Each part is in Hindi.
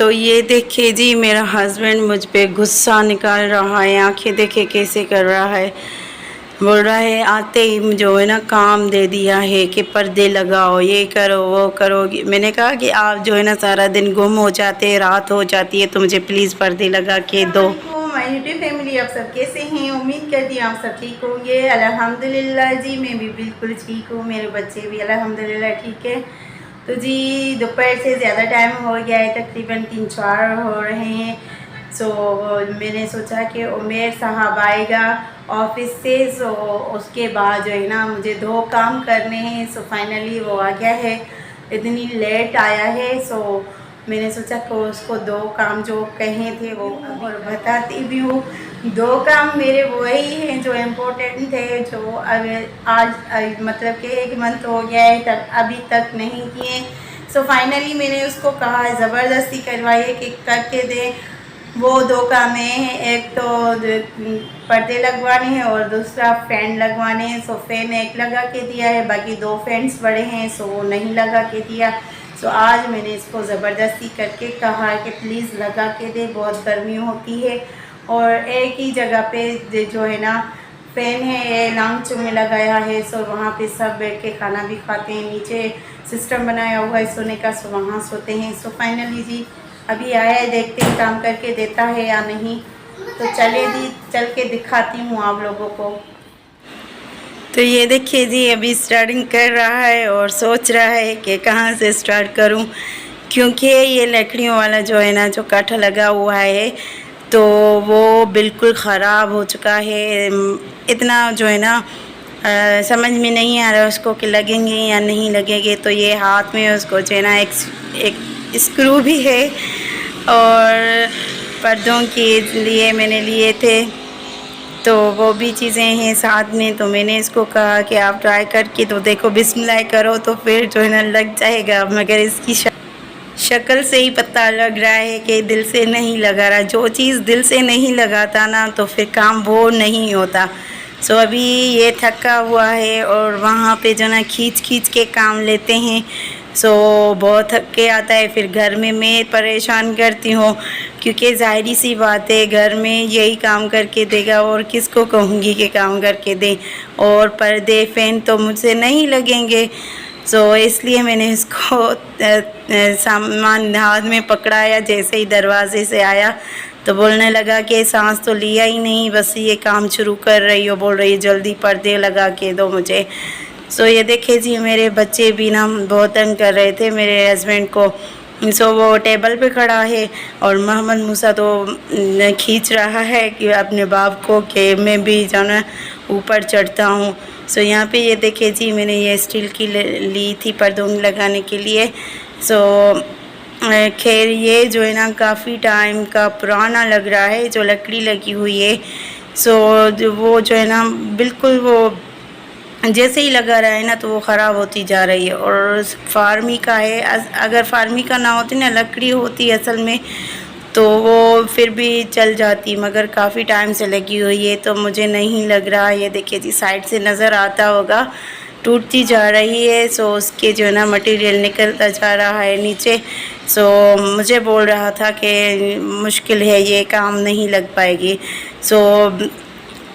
तो ये देखिए जी, मेरा हस्बैंड मुझ पे गुस्सा निकाल रहा है। आंखें देखे कैसे कर रहा है। बोल रहा है आते ही जो है ना काम दे दिया है कि पर्दे लगाओ, ये करो वो करो। मैंने कहा कि आप जो है ना सारा दिन गुम हो जाते, रात हो जाती है, तो मुझे प्लीज़ पर्दे लगा के दो। माय यूट्यूब फैमिली, आप सब कैसे हैं? उम्मीद करती हूँ आप सब ठीक होंगे। अल्हम्दुलिल्लाह जी, मैं भी बिल्कुल ठीक हूँ, मेरे बच्चे भी अल्हम्दुलिल्लाह ठीक है। तो जी दोपहर से ज़्यादा टाइम हो गया है, तकरीबन 3-4 हो रहे हैं। सो मैंने सोचा कि उमेर साहब आएगा ऑफिस से, सो उसके बाद जो है ना मुझे 2 काम करने हैं। सो फाइनली वो आ गया है, इतनी लेट आया है। सो मैंने सोचा कि उसको 2 काम जो कहे थे वो और बताती भी हूँ। 2 काम मेरे वही हैं जो इम्पोर्टेंट थे, जो अब आज मतलब कि 1 मंथ हो गया है तक अभी तक नहीं किए। सो फाइनली मैंने उसको कहा, ज़बरदस्ती करवाई है कि करके दे। वो 2 काम हैं, एक तो पर्दे लगवाने हैं और दूसरा फ़ैन लगवाने हैं। सो फ़ैन एक लगा के दिया है, बाकी 2 फैंस बड़े हैं, सो वो नहीं लगा के दिया। सो आज मैंने इसको ज़बरदस्ती करके कहा है कि प्लीज़ लगा के दे, बहुत गर्मी होती है। और एक ही जगह पे जो है ना फ़ैन है, ये लॉन्च में लगाया है। सो वहाँ पे सब बैठ के खाना भी खाते हैं, नीचे सिस्टम बनाया हुआ है सोने का, सो वहाँ सोते हैं। सो फाइनली जी अभी आया है, देखते हैं काम करके देता है या नहीं। तो चले जी, चल के दिखाती हूँ आप लोगों को। तो ये देखिए जी, अभी स्टार्टिंग कर रहा है और सोच रहा है कि कहाँ से स्टार्ट करूं, क्योंकि ये लकड़ियों वाला जो है ना जो काठा लगा हुआ है तो वो बिल्कुल ख़राब हो चुका है। इतना जो है ना समझ में नहीं आ रहा उसको कि लगेंगे या नहीं लगेंगे। तो ये हाथ में उसको जो है ना एक स्क्रू भी है, और पर्दों के लिए मैंने लिए थे, तो वो भी चीज़ें हैं साथ में। तो मैंने इसको कहा कि आप ट्राई करके तो देखो, बिस्मिल्लाह करो तो फिर जो है ना लग जाएगा। मगर इसकी शक्ल से ही पता लग रहा है कि दिल से नहीं लगा रहा। जो चीज़ दिल से नहीं लगाता ना तो फिर काम वो नहीं होता। सो अभी ये थका हुआ है और वहाँ पे जो ना खींच खींच के काम लेते हैं। सो बहुत थक के आता है, फिर घर में मैं परेशान करती हूँ, क्योंकि ज़ाहिरी सी बात है घर में यही काम करके देगा और किसको कहूँगी कि काम करके दे। और पर्दे फ़ैन तो मुझसे नहीं लगेंगे। सो इसलिए मैंने इसको सामान हाथ में पकड़ाया। जैसे ही दरवाजे से आया तो बोलने लगा कि सांस तो लिया ही नहीं, बस ये काम शुरू कर रही हो, बोल रही है जल्दी पर्दे लगा के दो मुझे। सो ये देखिए जी, मेरे बच्चे भी ना बहुत तंग कर रहे थे मेरे हस्बैंड को। सो वो टेबल पे खड़ा है और मोहम्मद मूसा तो खींच रहा है कि अपने बाप को कि मैं भी जाना ऊपर चढ़ता हूँ। सो यहाँ पे ये देखिए जी, मैंने ये स्टील की ली थी पर्दों में लगाने के लिए। सो खैर ये जो है ना काफ़ी टाइम का पुराना लग रहा है जो लकड़ी लगी हुई है। सो वो जो है ना बिल्कुल वो जैसे ही लगा रहा है ना तो वो ख़राब होती जा रही है। और फार्मी का है, अगर फार्मी का ना होती ना, लकड़ी होती असल में, तो वो फिर भी चल जाती, मगर काफ़ी टाइम से लगी हुई है तो मुझे नहीं लग रहा। ये देखिए जी, साइड से नज़र आता होगा टूटती जा रही है। सो उसके जो है ना मटेरियल निकलता जा रहा है नीचे। सो मुझे बोल रहा था कि मुश्किल है, ये काम नहीं लग पाएगी। सो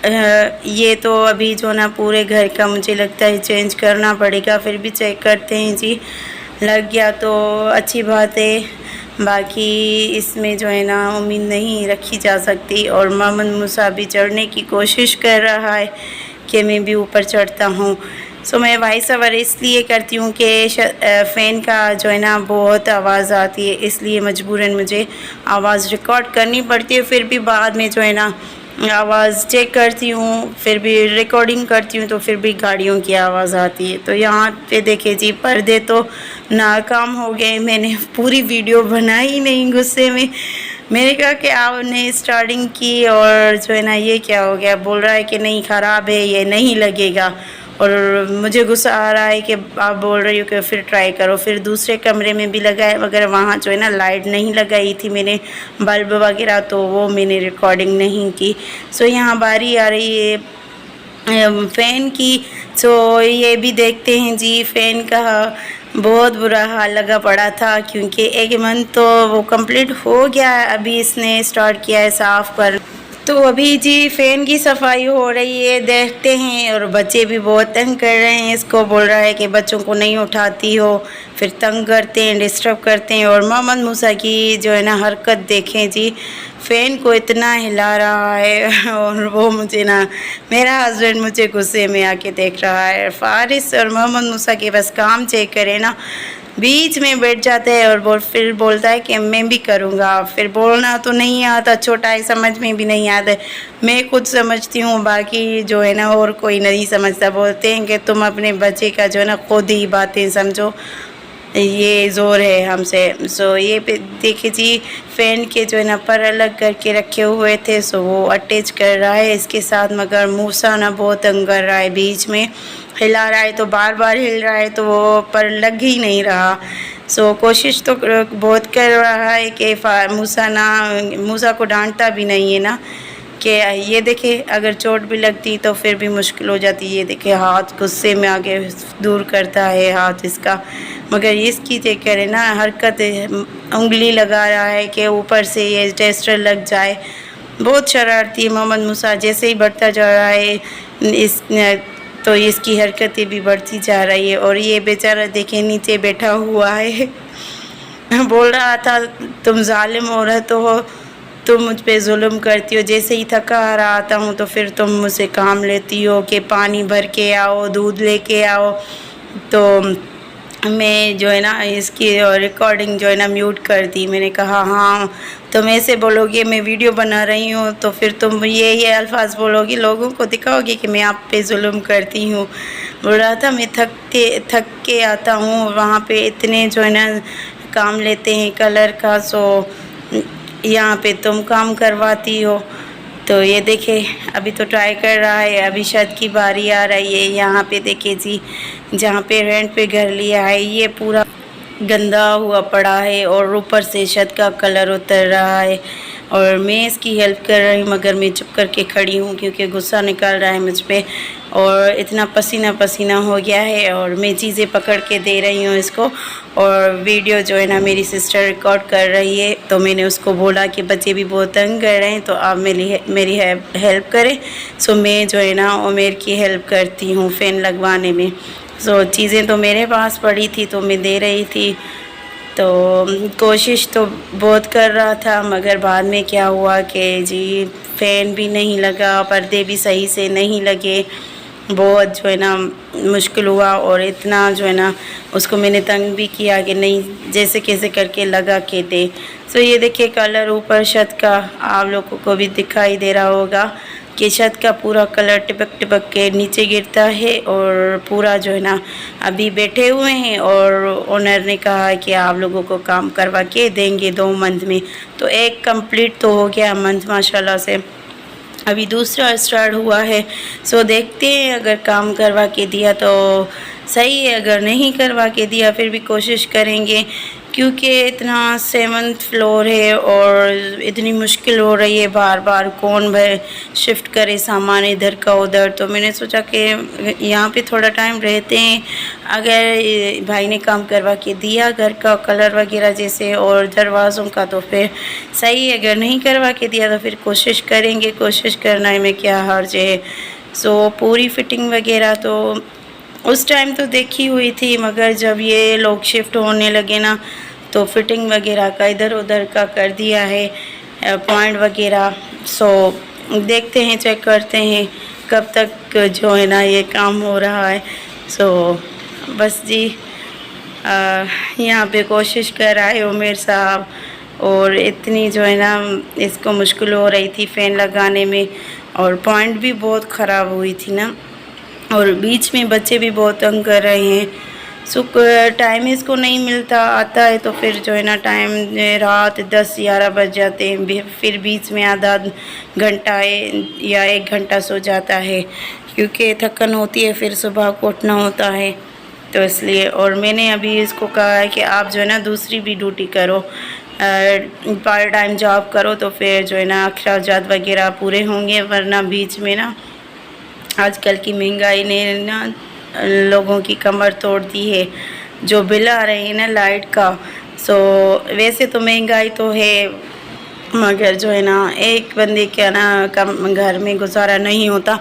ये तो अभी जो ना पूरे घर का मुझे लगता है चेंज करना पड़ेगा। फिर भी चेक करते हैं जी, लग गया तो अच्छी बात है, बाकी इसमें जो है ना उम्मीद नहीं रखी जा सकती। और मोहम्मद मूसा भी चढ़ने की कोशिश कर रहा है कि मैं भी ऊपर चढ़ता हूँ। सो मैं वॉइस ओवर इसलिए करती हूँ कि फ़ैन का जो है ना बहुत आवाज़ आती है, इसलिए मजबूरन मुझे आवाज़ रिकॉर्ड करनी पड़ती है। फिर भी बाद में जो है ना आवाज़ चेक करती हूँ, फिर भी रिकॉर्डिंग करती हूँ तो फिर भी गाड़ियों की आवाज़ आती है। तो यहाँ पे देखिए जी, पर्दे तो नाकाम हो गए। मैंने पूरी वीडियो बनाई नहीं, गुस्से में मैंने कहा कि आपने स्टार्टिंग की और जो है ना ये क्या हो गया। बोल रहा है कि नहीं ख़राब है, ये नहीं लगेगा। और मुझे गुस्सा आ रहा है कि आप बोल रही हो कि फिर ट्राई करो। फिर दूसरे कमरे में भी लगाए, मगर वहाँ जो है ना लाइट नहीं लगाई थी मैंने, बल्ब वगैरह, तो वो मैंने रिकॉर्डिंग नहीं की। सो यहाँ बारी आ रही है फ़ैन की। सो ये भी देखते हैं जी फ़ैन का बहुत बुरा हाल लगा पड़ा था, क्योंकि एक मंथ तो वो कंप्लीट हो गया है, अभी इसने स्टार्ट किया है साफ़ कर। तो अभी जी फ़ैन की सफाई हो रही है, देखते हैं। और बच्चे भी बहुत तंग कर रहे हैं, इसको बोल रहा है कि बच्चों को नहीं उठाती हो, फिर तंग करते हैं, डिस्टर्ब करते हैं। और मोहम्मद मूसा की जो है ना हरकत देखें जी, फ़ैन को इतना हिला रहा है और वो मुझे ना, मेरा हस्बैंड मुझे गुस्से में आके देख रहा है। फ़ारिस और मोहम्मद मूसा के बस काम चेक करें ना, बीच में बैठ जाते हैं और फिर बोलता है कि मैं भी करूँगा। फिर बोलना तो नहीं आता, छोटा है, समझ में भी नहीं आता है। मैं खुद समझती हूँ, बाकी जो है ना और कोई नहीं समझता। बोलते हैं कि तुम अपने बच्चे का जो है ना खुद ही बातें समझो, ये ज़ोर है हमसे। सो ये देखिए जी, फ़ैन के जो है ना पर अलग करके रखे हुए थे, सो वो अटैच कर रहा है इसके साथ। मगर मूसा ना बहुत तंग कर रहा है, बीच में हिला रहा है तो बार बार हिल रहा है, तो वो पर लग ही नहीं रहा। सो कोशिश तो बहुत कर रहा है कि मूसा को डांटता भी नहीं है ना, कि ये देखे अगर चोट भी लगती तो फिर भी मुश्किल हो जाती। ये देखे हाथ गुस्से में आगे दूर करता है हाथ इसका, मगर इसकी चेक करे ना हरकत, उंगली लगा रहा है कि ऊपर से ये टेस्टर लग जाए। बहुत शरारती है मोहम्मद मूसा, जैसे ही बढ़ता जा रहा है इस तो इसकी हरकतें भी बढ़ती जा रही है। और ये बेचारा देखे नीचे बैठा हुआ है बोल रहा था तुम जालिम औरत हो, तुम मुझ पे जुल्म करती हो, जैसे ही थका हारा आता हूँ तो फिर तुम मुझसे काम लेती हो कि पानी भर के आओ, दूध लेके आओ। तो मैं जो है ना इसकी रिकॉर्डिंग जो है ना म्यूट कर दी। मैंने कहा हाँ तुम ऐसे बोलोगे, मैं वीडियो बना रही हूँ तो फिर तुम ये अल्फाज बोलोगी, लोगों को दिखाओगी कि मैं आप पे जुल्म करती हूँ। बोल रहा था मैं थक के आता हूँ, वहाँ पे इतने जो है ना काम लेते हैं कलर का, सो यहाँ पे तुम काम करवाती हो। तो ये देखे अभी तो ट्राई कर रहा है, अभी छत की बारी आ रही है। यहाँ पे देखे जी, जहाँ पे रेंट पे घर लिया है ये पूरा गंदा हुआ पड़ा है और ऊपर से छत का कलर उतर रहा है। और मैं इसकी हेल्प कर रही हूँ, मगर मैं चुप करके खड़ी हूँ क्योंकि गुस्सा निकल रहा है मुझ पे और इतना पसीना पसीना हो गया है। और मैं चीज़ें पकड़ के दे रही हूँ इसको, और वीडियो जो है ना मेरी सिस्टर रिकॉर्ड कर रही है। तो मैंने उसको बोला कि बच्चे भी बहुत तंग कर रहे हैं तो आप मेरी हेल्प करें। सो मैं जो है ना उमेर की हेल्प करती हूँ फ़ैन लगवाने में। सो चीज़ें तो मेरे पास पड़ी थी तो मैं दे रही थी। तो कोशिश तो बहुत कर रहा था, मगर बाद में क्या हुआ कि जी फ़ैन भी नहीं लगा, पर्दे भी सही से नहीं लगे, बहुत जो है ना मुश्किल हुआ। और इतना जो है ना उसको मैंने तंग भी किया कि नहीं जैसे कैसे करके लगा के दे। सो ये देखिए कलर ऊपर छत का आप लोगों को भी दिखाई दे रहा होगा कि छत का पूरा कलर टिपक टिपक के नीचे गिरता है। और पूरा जो है ना अभी बैठे हुए हैं और ओनर ने कहा कि आप लोगों को काम करवा के देंगे 2 मंथ में। तो एक कंप्लीट तो हो गया मंथ माशाल्लाह से, अभी दूसरा स्टार्ट हुआ है। सो देखते हैं अगर काम करवा के दिया तो सही है, अगर नहीं करवा के दिया फिर भी कोशिश करेंगे, क्योंकि इतना 7th फ्लोर है और इतनी मुश्किल हो रही है, बार बार कौन भाई शिफ्ट करे सामान इधर का उधर। तो मैंने सोचा कि यहाँ पे थोड़ा टाइम रहते हैं, अगर भाई ने काम करवा के दिया घर का कलर वगैरह जैसे और दरवाज़ों का तो फिर सही है, अगर नहीं करवा के दिया तो फिर कोशिश करेंगे, कोशिश करने में क्या हर्ज है। सो पूरी फिटिंग वगैरह तो उस टाइम तो देखी हुई थी, मगर जब ये लोग शिफ्ट होने लगे ना तो फिटिंग वगैरह का इधर उधर का कर दिया है पॉइंट वगैरह। सो देखते हैं, चेक करते हैं कब तक जो है ना ये काम हो रहा है। सो बस जी यहाँ पे कोशिश कर रहा है उमेर साहब, और इतनी जो है ना इसको मुश्किल हो रही थी फ़ैन लगाने में, और पॉइंट भी बहुत ख़राब हुई थी ना, और बीच में बच्चे भी बहुत तंग कर रहे हैं। सो टाइम इसको नहीं मिलता, आता है तो फिर जो है ना टाइम रात 10-11 बज जाते हैं, फिर बीच में आधा घंटा या 1 घंटा सो जाता है क्योंकि थकन होती है, फिर सुबह को उठना होता है तो इसलिए। और मैंने अभी इसको कहा है कि आप जो है ना दूसरी भी ड्यूटी करो, पार्ट टाइम जॉब करो, तो फिर जो है ना अखराजात वगैरह पूरे होंगे, वरना बीच में ना आजकल की महंगाई ने ना लोगों की कमर तोड़ दी है। जो बिल आ रहे हैं ना लाइट का, सो वैसे तो महंगाई तो है, मगर जो है ना एक बंदे के ना कम घर में गुजारा नहीं होता।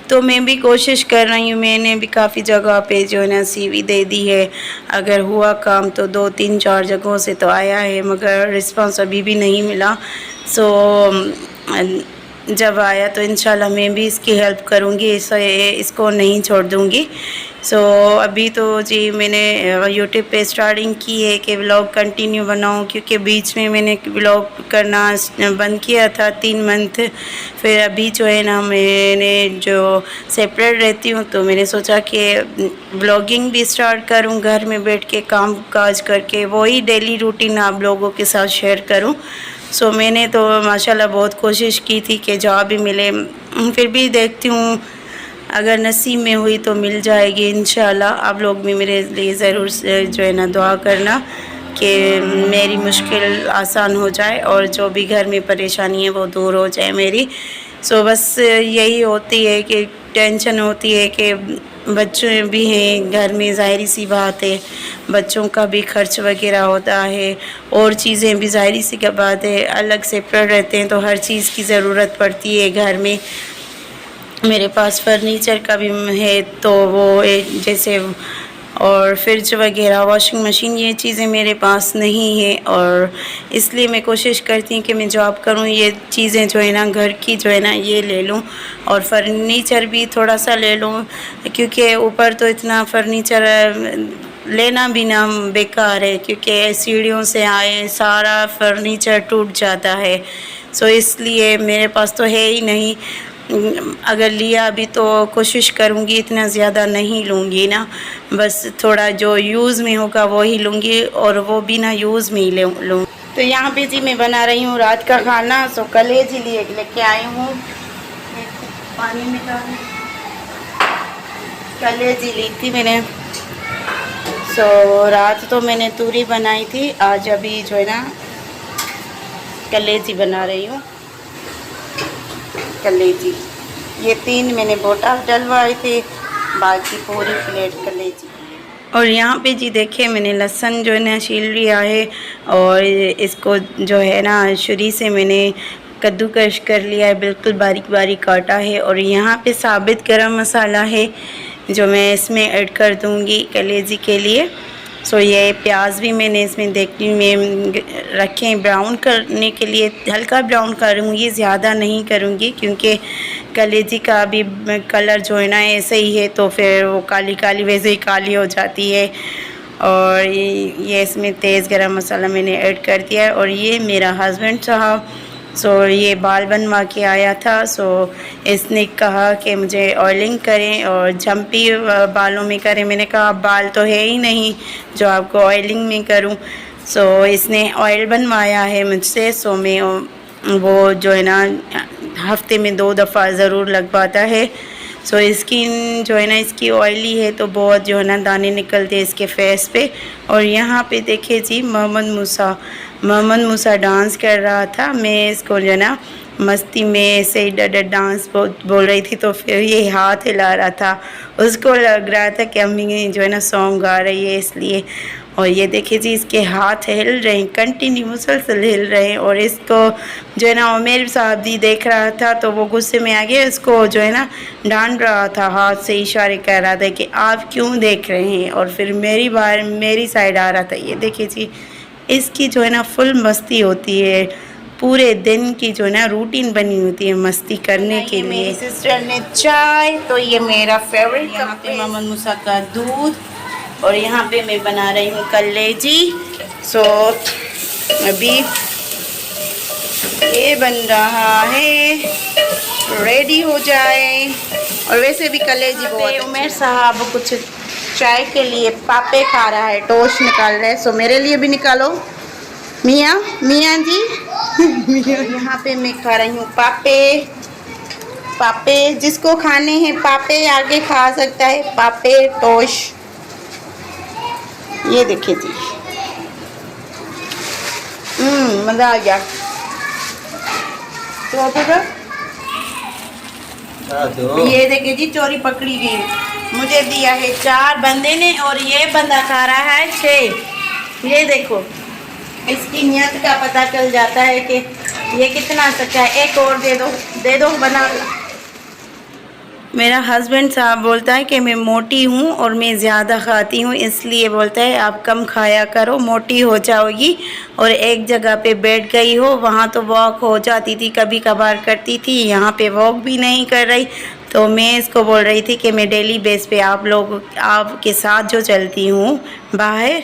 तो मैं भी कोशिश कर रही हूँ, मैंने भी काफ़ी जगह पे जो है ना सीवी दे दी है। अगर हुआ काम तो 2-3-4 जगहों से तो आया है, मगर रिस्पांस अभी भी नहीं मिला। सो जब आया तो इंशाल्लाह मैं भी इसकी हेल्प करूँगी, इसको नहीं छोड़ दूँगी। सो अभी तो जी मैंने यूट्यूब पे स्टार्टिंग की है कि व्लॉग कंटिन्यू बनाऊँ, क्योंकि बीच में मैंने व्लॉग करना बंद किया था 3 मंथ। फिर अभी जो है ना मैंने जो सेपरेट रहती हूँ तो मैंने सोचा कि व्लॉगिंग भी स्टार्ट करूँ, घर में बैठ के काम काज करके वही डेली रूटीन आप लोगों के साथ शेयर करूँ। सो मैंने तो माशाल्लाह बहुत कोशिश की थी कि जॉब भी मिले, फिर भी देखती हूँ अगर नसीब में हुई तो मिल जाएगी इंशाल्लाह। आप लोग भी मेरे लिए ज़रूर जो है ना दुआ करना कि मेरी मुश्किल आसान हो जाए और जो भी घर में परेशानी है वो दूर हो जाए मेरी। सो बस यही होती है कि टेंशन होती है कि बच्चे भी हैं घर में, ज़ाहिरी सी बात है बच्चों का भी खर्च वगैरह होता है और चीज़ें भी ज़ाहिरी सी क्या बात है, अलग सेपरेट रहते हैं तो हर चीज़ की ज़रूरत पड़ती है घर में। मेरे पास फर्नीचर का भी है तो वो जैसे और फ्रिज वगैरह, वॉशिंग मशीन, ये चीज़ें मेरे पास नहीं है और इसलिए मैं कोशिश करती हूँ कि मैं जॉब करूँ, ये चीज़ें जो है ना घर की जो है ना ये ले लूँ और फर्नीचर भी थोड़ा सा ले लूँ, क्योंकि ऊपर तो इतना फर्नीचर लेना भी ना बेकार है, क्योंकि सीढ़ियों से आए सारा फर्नीचर टूट जाता है। सो इसलिए मेरे पास तो है ही नहीं। अगर लिया भी तो कोशिश करूँगी इतना ज़्यादा नहीं लूँगी ना, बस थोड़ा जो यूज़ में होगा वो ही लूँगी और वो भी ना यूज़ में ही लूँ। तो यहाँ पे जी मैं बना रही हूँ रात का खाना। सो कलेजी लेके आई हूँ, पानी में डाल कलेजी ली थी मैंने। सो रात तो मैंने तूरी बनाई थी, आज अभी जो है ना कलेजी बना रही हूँ। कलेजी ये 3 मैंने बोटा डलवाए थे, बाकी पूरी प्लेट कलेजी। और यहाँ पे जी देखिए मैंने लहसुन जो है ना छील लिया है और इसको जो है ना छुरी से मैंने कद्दूकश कर लिया है, बिल्कुल बारीक बारीक काटा है। और यहाँ पे साबित गरम मसाला है जो मैं इसमें ऐड कर दूँगी कलेजी के लिए। सो ये प्याज भी मैंने इसमें देखती में रखे हैं ब्राउन करने के लिए, हल्का ब्राउन करूँगी, ज़्यादा नहीं करूँगी, क्योंकि कलेजी का भी कलर जो है ना ऐसे ही है तो फिर वो काली काली वैसे ही काली हो जाती है। और ये इसमें तेज़ गरम मसाला मैंने ऐड कर दिया है। और ये मेरा हस्बैंड साहब सो ये बाल बनवा के आया था, सो इसने कहा कि मुझे ऑयलिंग करें और झम्पी बालों में करें। मैंने कहा बाल तो है ही नहीं जो आपको ऑयलिंग में करूं। सो इसने ऑयल बनवाया है मुझसे। सो मैं वो जो है ना हफ्ते में 2 दफ़ा ज़रूर लगवाता है। सो स्किन जो है ना इसकी ऑयली है तो बहुत जो है ना दाने निकलते हैं इसके फेस पे। और यहाँ पे देखिए जी मोहम्मद मूसा डांस कर रहा था, मैं इसको जो है ना मस्ती में ऐसे ही डर डांस बोल रही थी तो फिर ये हाथ हिला रहा था, उसको लग रहा था कि अम्मी जो है ना सॉन्ग गा रही है इसलिए। और ये देखिए जी इसके हाथ हिल रहे हैं, कंटिन्यू मुसलसल हिल रहे हैं। और इसको जो है ना उमेर साहब जी देख रहा था तो वो गुस्से में आ गया, इसको जो है ना डांट रहा था, हाथ से इशारे कर रहा था कि आप क्यों देख रहे हैं, और फिर मेरी साइड आ रहा था। ये देखिए जी इसकी जो है ना फुल मस्ती होती है, पूरे दिन की जो है ना रूटीन बनी होती है मस्ती करने के लिए। मेरी सिस्टर ने चाय, तो ये मेरा फेवरेट, यहाँ पे मोहम्मद मूसा का दूध और यहाँ पे मैं बना रही हूँ कलेजी। सो अभी ये बन रहा है, रेडी हो जाए। और वैसे भी कलेजी बहुत। उमेर साहब कुछ चाय के लिए पापे खा रहा है, टोस्ट निकाल रहे हैं। सो मेरे लिए भी निकालो मियाँ जी। यहाँ पे मैं खा रही हूँ पापे जिसको खाने हैं पापे आगे खा सकता है, पापे टोस्ट। ये देखिए जी मज़ा आ गया। तो ये देखिए जी चोरी पकड़ी गई। मुझे दिया है 4 बंदे ने और ये बंदा खा रहा है 6। ये देखो, इसकी नियत का पता चल जाता है कि ये कितना सच्चा है। एक और दे दो बना। मेरा हस्बैंड साहब बोलता है कि मैं मोटी हूँ और मैं ज़्यादा खाती हूँ, इसलिए बोलता है आप कम खाया करो, मोटी हो जाओगी। और एक जगह पे बैठ गई हो, वहाँ तो वॉक हो जाती थी, कभी कभार करती थी, यहाँ पे वॉक भी नहीं कर रही। तो मैं इसको बोल रही थी कि मैं डेली बेस पे आपके साथ जो चलती हूँ बाहर,